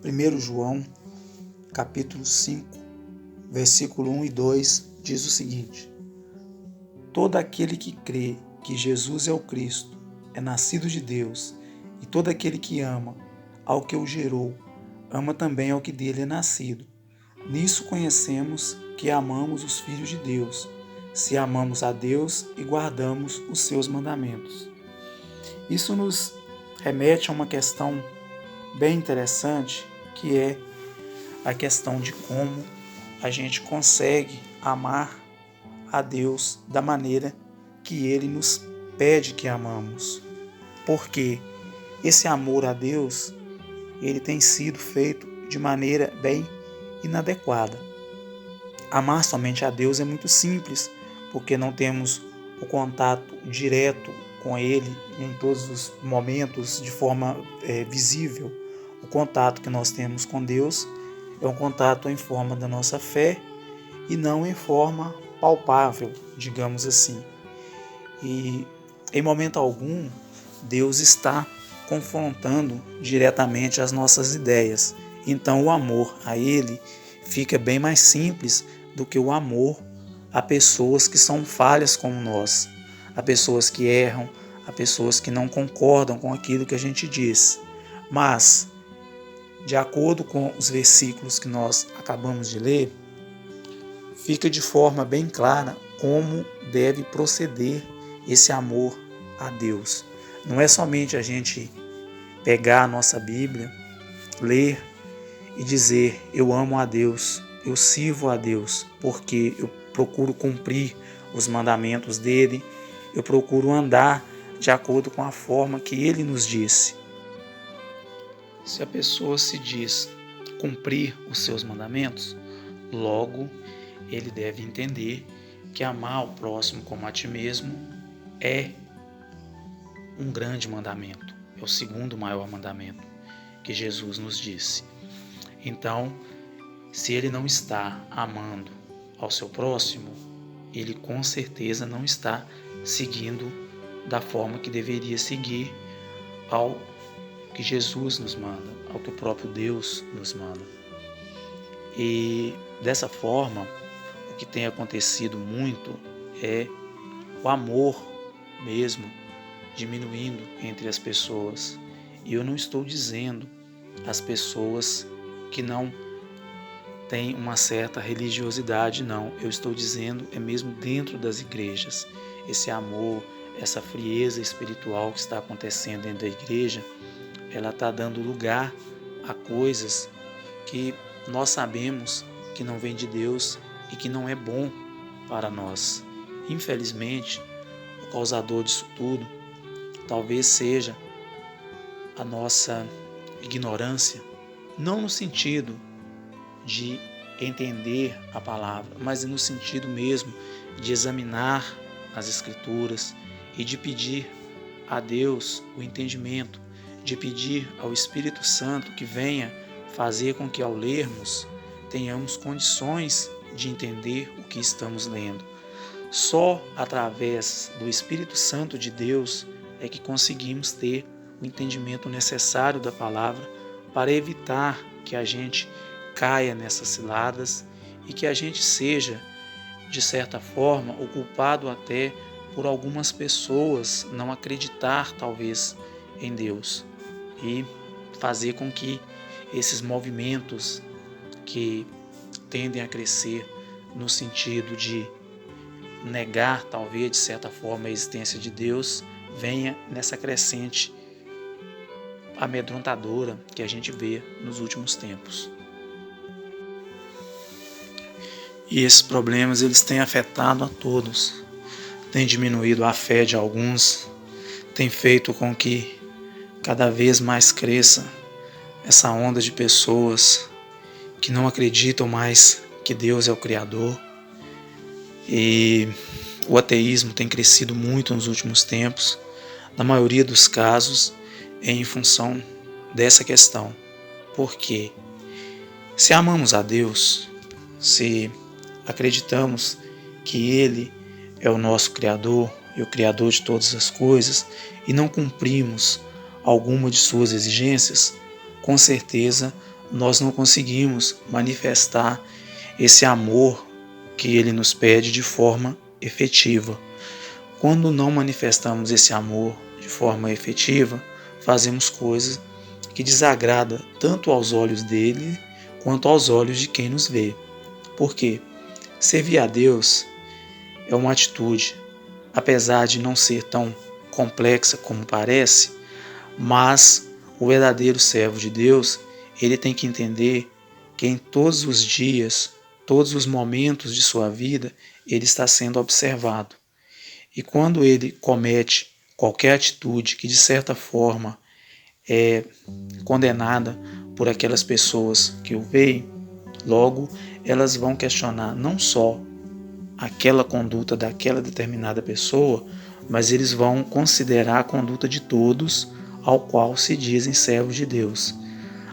1 João, capítulo 5, versículo 1 e 2, diz o seguinte: todo aquele que crê que Jesus é o Cristo é nascido de Deus, e todo aquele que ama ao que o gerou, ama também ao que dele é nascido. Nisso conhecemos que amamos os filhos de Deus, se amamos a Deus e guardamos os seus mandamentos. Isso nos remete a uma questão bem interessante, que é a questão de como a gente consegue amar a Deus da maneira que Ele nos pede que amamos. Porque esse amor a Deus, ele tem sido feito de maneira bem inadequada. Amar somente a Deus é muito simples, porque não temos o contato direto com Ele em todos os momentos de forma visível. O contato que nós temos com Deus é um contato em forma da nossa fé e não em forma palpável, digamos assim. E em momento algum, Deus está confrontando diretamente as nossas ideias. Então o amor a Ele fica bem mais simples do que o amor a pessoas que são falhas como nós, a pessoas que erram, a pessoas que não concordam com aquilo que a gente diz. Mas, de acordo com os versículos que nós acabamos de ler, fica de forma bem clara como deve proceder esse amor a Deus. Não é somente a gente pegar a nossa Bíblia, ler e dizer: eu amo a Deus, eu sirvo a Deus, porque eu procuro cumprir os mandamentos dele, eu procuro andar de acordo com a forma que ele nos disse. Se a pessoa se diz cumprir os seus mandamentos, logo ele deve entender que amar o próximo como a ti mesmo é um grande mandamento, é o segundo maior mandamento que Jesus nos disse. Então, se ele não está amando ao seu próximo, ele com certeza não está seguindo da forma que deveria seguir ao que Jesus nos manda, ao que o próprio Deus nos manda. E dessa forma, o que tem acontecido muito é o amor mesmo diminuindo entre as pessoas. E eu não estou dizendo as pessoas que não têm uma certa religiosidade, não. Eu estou dizendo é mesmo dentro das igrejas. Esse amor, essa frieza espiritual que está acontecendo dentro da igreja, ela está dando lugar a coisas que nós sabemos que não vem de Deus e que não é bom para nós. Infelizmente, o causador disso tudo talvez seja a nossa ignorância, não no sentido de entender a palavra, mas no sentido mesmo de examinar as Escrituras e de pedir a Deus o entendimento, de pedir ao Espírito Santo que venha fazer com que ao lermos tenhamos condições de entender o que estamos lendo. Só através do Espírito Santo de Deus é que conseguimos ter o entendimento necessário da palavra para evitar que a gente caia nessas ciladas e que a gente seja, de certa forma, o culpado até por algumas pessoas não acreditar, talvez, em Deus e fazer com que esses movimentos que tendem a crescer no sentido de negar, talvez, de certa forma, a existência de Deus, venha nessa crescente amedrontadora que a gente vê nos últimos tempos. E esses problemas, eles têm afetado a todos, têm diminuído a fé de alguns, têm feito com que cada vez mais cresça essa onda de pessoas que não acreditam mais que Deus é o Criador. E o ateísmo tem crescido muito nos últimos tempos, na maioria dos casos, em função dessa questão. Porque se amamos a Deus, se acreditamos que Ele é o nosso Criador e o Criador de todas as coisas, e não cumprimos alguma de suas exigências, com certeza nós não conseguimos manifestar esse amor que Ele nos pede de forma efetiva. Quando não manifestamos esse amor de forma efetiva, fazemos coisas que desagradam tanto aos olhos dele quanto aos olhos de quem nos vê. Por quê? Servir a Deus é uma atitude, apesar de não ser tão complexa como parece, mas o verdadeiro servo de Deus, ele tem que entender que em todos os dias, todos os momentos de sua vida, ele está sendo observado. E quando ele comete qualquer atitude que de certa forma é condenada por aquelas pessoas que o veem, logo elas vão questionar não só aquela conduta daquela determinada pessoa, mas eles vão considerar a conduta de todos ao qual se dizem servos de Deus.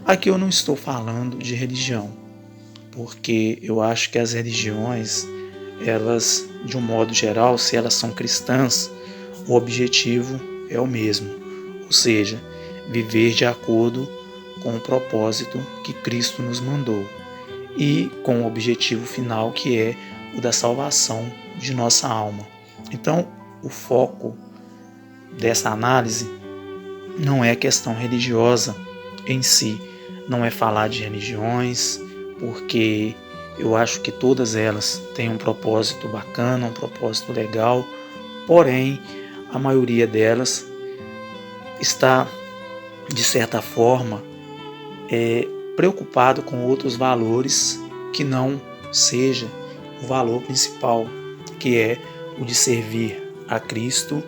Aqui eu não estou falando de religião, porque eu acho que as religiões, elas, de um modo geral, se elas são cristãs, o objetivo é o mesmo, ou seja, viver de acordo com o propósito que Cristo nos mandou e com o objetivo final, que é o da salvação de nossa alma. Então, o foco dessa análise não é a questão religiosa em si, não é falar de religiões, porque eu acho que todas elas têm um propósito bacana, um propósito legal, porém, a maioria delas está, de certa forma, preocupado com outros valores que não seja o valor principal, que é o de servir a Cristo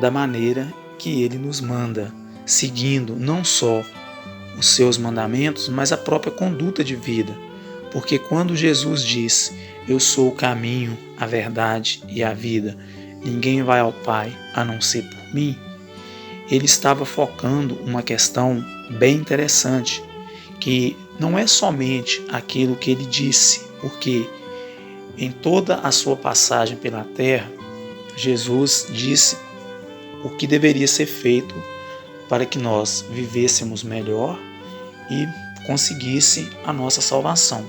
da maneira que Ele nos manda, seguindo não só os seus mandamentos, mas a própria conduta de vida. Porque quando Jesus diz: eu sou o caminho, a verdade e a vida, ninguém vai ao Pai a não ser por mim, ele estava focando uma questão bem interessante, que não é somente aquilo que ele disse, porque em toda a sua passagem pela terra, Jesus disse o que deveria ser feito para que nós vivêssemos melhor e conseguisse a nossa salvação.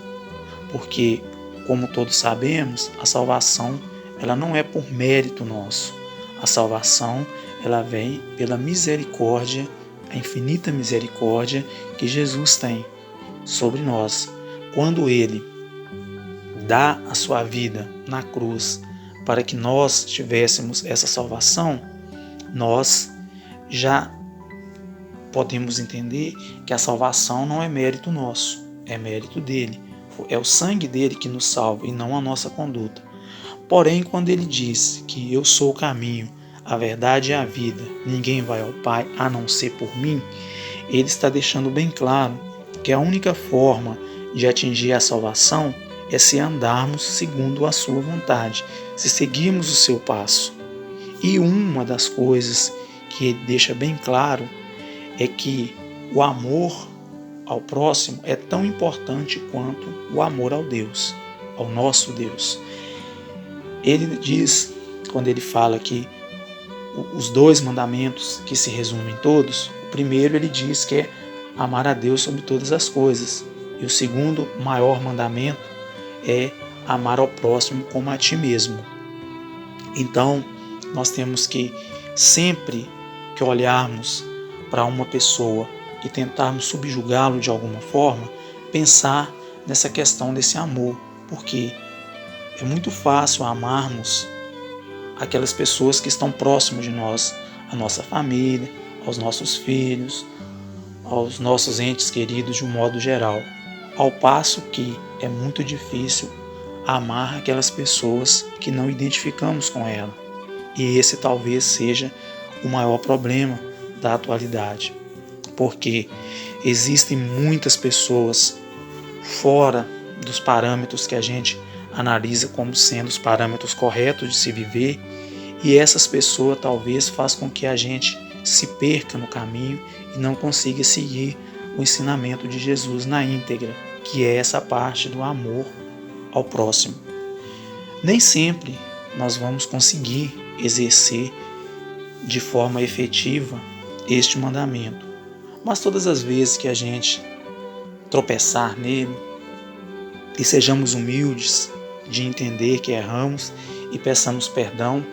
Porque, como todos sabemos, a salvação ela não é por mérito nosso. A salvação ela vem pela misericórdia, a infinita misericórdia que Jesus tem sobre nós. Quando Ele dá a sua vida na cruz para que nós tivéssemos essa salvação, nós já podemos entender que a salvação não é mérito nosso, é mérito dele. É o sangue dele que nos salva e não a nossa conduta. Porém, quando ele diz que eu sou o caminho, a verdade e a vida, ninguém vai ao Pai a não ser por mim, ele está deixando bem claro que a única forma de atingir a salvação é se andarmos segundo a sua vontade, se seguirmos o seu passo. E uma das coisas que ele deixa bem claro é que o amor ao próximo é tão importante quanto o amor ao Deus, ao nosso Deus. Ele diz, quando ele fala que os 2 mandamentos que se resumem todos, o primeiro ele diz que é amar a Deus sobre todas as coisas, e o segundo maior mandamento é amar ao próximo como a ti mesmo. Então, nós temos que sempre que olharmos para uma pessoa e tentarmos subjugá-lo de alguma forma, pensar nessa questão desse amor, porque é muito fácil amarmos aquelas pessoas que estão próximas de nós, a nossa família, aos nossos filhos, aos nossos entes queridos de um modo geral, ao passo que é muito difícil amar aquelas pessoas que não identificamos com ela. E esse talvez seja o maior problema da atualidade, porque existem muitas pessoas fora dos parâmetros que a gente analisa como sendo os parâmetros corretos de se viver, e essas pessoas talvez façam com que a gente se perca no caminho e não consiga seguir o ensinamento de Jesus na íntegra, que é essa parte do amor ao próximo. Nem sempre nós vamos conseguir exercer de forma efetiva este mandamento, mas todas as vezes que a gente tropeçar nele, e sejamos humildes de entender que erramos e peçamos perdão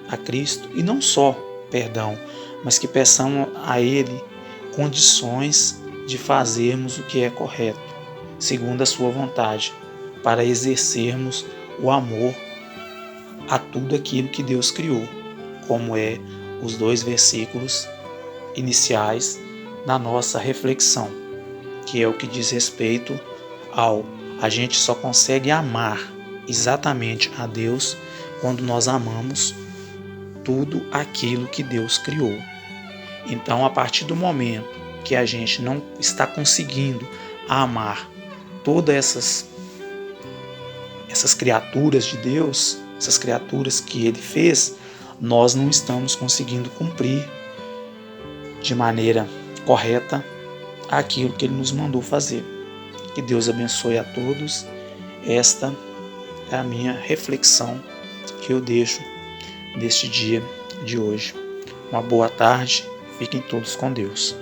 a Cristo, e não só perdão, mas que peçamos a Ele condições de fazermos o que é correto, segundo a sua vontade, para exercermos o amor a tudo aquilo que Deus criou, como é os 2 versículos iniciais na nossa reflexão, que é o que diz respeito ao a gente só consegue amar exatamente a Deus quando nós amamos tudo aquilo que Deus criou. Então, a partir do momento que a gente não está conseguindo amar todas essas criaturas de Deus, essas criaturas que Ele fez, nós não estamos conseguindo cumprir de maneira correta aquilo que Ele nos mandou fazer. Que Deus abençoe a todos. Esta é a minha reflexão que eu deixo neste dia de hoje. Uma boa tarde. Fiquem todos com Deus.